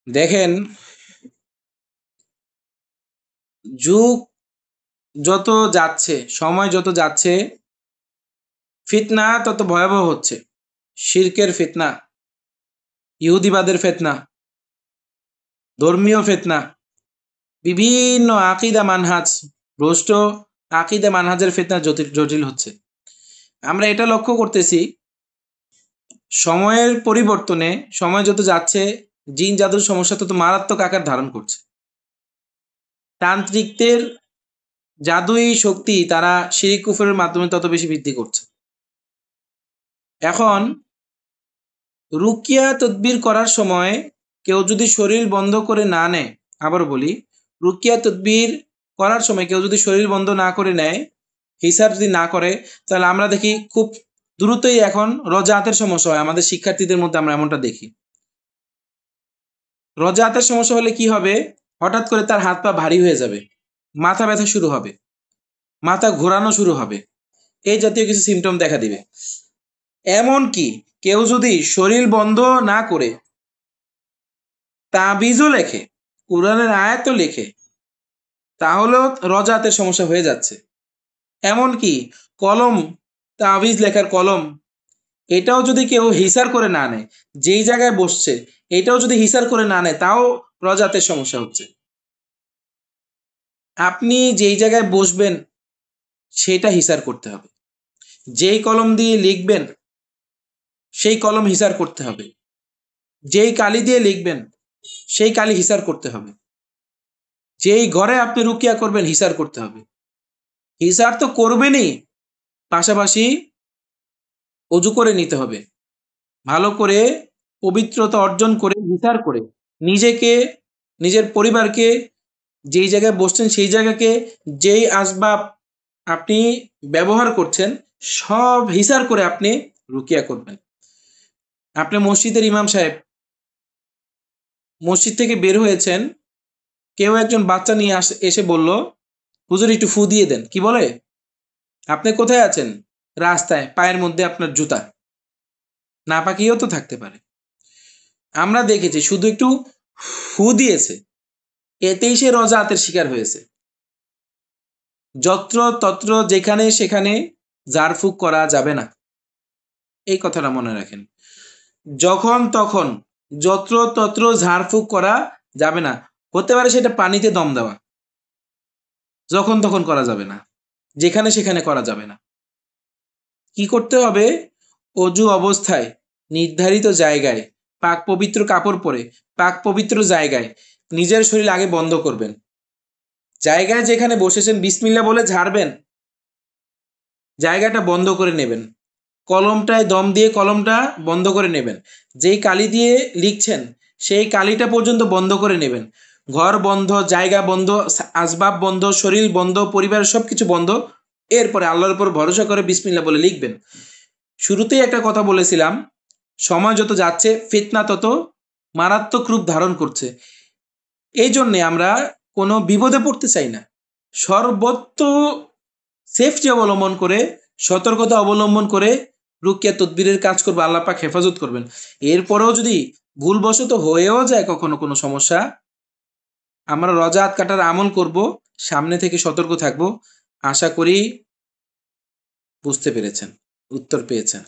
দেখেন, যুগ যত যাচ্ছে, সময় যত যাচ্ছে, ফিতনা তত ভয়াবহ হচ্ছে। শিরকের ফিতনা, ইহুদিবাদের ফিতনা, ধর্মীয় ফিতনা, বিভিন্ন আকীদা মানহাজ, ভ্রষ্ট আকীদা মানহাজের ফিতনা জটিল হচ্ছে। আমরা এটা লক্ষ্য করতেছি, সময়ের পরিবর্তনে, সময় যত যাচ্ছে, জিন জাদুর সমস্যা তত মারাত্মক আকার ধারণ করছে। তান্ত্রিকদের জাদুই শক্তি তারা শিরিক কুফরের মাধ্যমে তত বেশি বৃদ্ধি করছে। এখন রুকিয়া তদবির করার সময় কেউ যদি শরীর বন্ধ করে না নেয়, আবারও বলি, রুকিয়া তদবির করার সময় কেউ যদি শরীর বন্ধ না করে নেয়, হিসাব যদি না করে, তাহলে আমরা দেখি খুব দ্রুতই এখন রজাতের সমস্যা হয় আমাদের শিক্ষার্থীদের মধ্যে। আমরা এমনটা দেখি, রজাতের সমস্যা হলে কি হবে, হঠাৎ করে তার হাত পা ভারী হয়ে যাবে, মাথা ব্যথা শুরু হবে, মাথা ঘোরানো শুরু হবে, এই জাতীয় কিছু সিমটম দেখা দিবে। এমন কি কেউ যদি শরীর বন্ধ না করে তাবিজও লেখে, কোরআনের আয়াতও লেখে, তাহলেও রজাতের সমস্যা হয়ে যাচ্ছে। এমন কি কলম, তাবিজ লেখার কলম, এটাও যদি কেউ হিসার করে না নেয়, যেই জায়গায় বসছে এটাও যদি হিসার করে না নেয়, তাও রজাতের সমস্যা হচ্ছে। আপনি যেই জায়গায় বসবেন সেটা হিসার করতে হবে, যেই কলম দিয়ে লিখবেন সেই কলম হিসার করতে হবে, যেই কালি দিয়ে লিখবেন সেই কালি হিসার করতে হবে, যেই ঘরে আপনি রুকিয়া করবেন হিসার করতে হবে। হিসার তো করবেনই, পাশাপাশি অজু করে নিতে হবে, ভালো করে পবিত্রতা অর্জন করে হিসার করে নিজেকে, নিজের পরিবারকে, যেই জায়গায় বসছেন সেই জায়গাকে, যেই আসবাব আপনি ব্যবহার করছেন সব হিসার করে আপনি রুকিয়া করবেন। আপনি মসজিদের ইমাম সাহেব, মসজিদ থেকে বের হয়েছেন, কেউ একজন বাচ্চা নিয়ে এসে বলল, হুজুর একটু ফু দিয়ে দেন। কি বলে? আপনি কোথায় আছেন? রাস্তায়, পায়ের মধ্যে আপনার জুতা, নাপাকিও তো থাকতে পারে। আমরা দেখেছি শুধু একটু ফু দিয়েছে, এতেই সে রজাতের শিকার হয়েছে। যত্র তত্র যেখানে সেখানে ঝাড়ফুঁক করা যাবে না, এই কথাটা মনে রাখেন। যখন তখন যত্র তত্র ঝাড়ফুঁক করা যাবে না। হতে পারে সেটা পানিতে দম দেওয়া, যখন তখন করা যাবে না, যেখানে সেখানে করা যাবে না। কি করতে হবে? অজু অবস্থায় নির্ধারিত জায়গায় পাক পবিত্র কাপড় পরে পাক পবিত্র জায়গায় নিজের শরীর আগে বন্ধ করবেন। জায়গায় যেখানে বসেছেন বিসমিল্লাহ বলে ঝাড়বেন, জায়গাটা বন্ধ করে নেবেন, কলমটায় দম দিয়ে কলমটা বন্ধ করে নেবেন, যেই কালি দিয়ে লিখছেন সেই কালিটা পর্যন্ত বন্ধ করে নেবেন। ঘর বন্ধ, জায়গা বন্ধ, আসবাব বন্ধ, শরীর বন্ধ, পরিবারের সবকিছু বন্ধ। এরপরে আল্লাহর উপর ভরসা করে বিসমিল্লাহ বলে লিখবেন। শুরুতেই একটা কথা বলেছিলাম, সময় যত যাচ্ছে ফিতনা তত মারাত্মক রূপ ধারণ করছে। এই জন্যে আমরা কোনো বিপদে পড়তে চাই না, সর্বত্র সেফটি অবলম্বন করে, সতর্কতা অবলম্বন করে রুকিয়া তদবিরের কাজ করবো, আল্লাহ পাক হেফাজত করবেন। এরপরেও যদি ভুলবশত হয়েও যায় কখনো কোনো সমস্যা, আমরা রজাত কাটার আমল করব, সামনে থেকে সতর্ক থাকব। আশা করি বুঝতে পেরেছেন, উত্তর পেয়েছেন।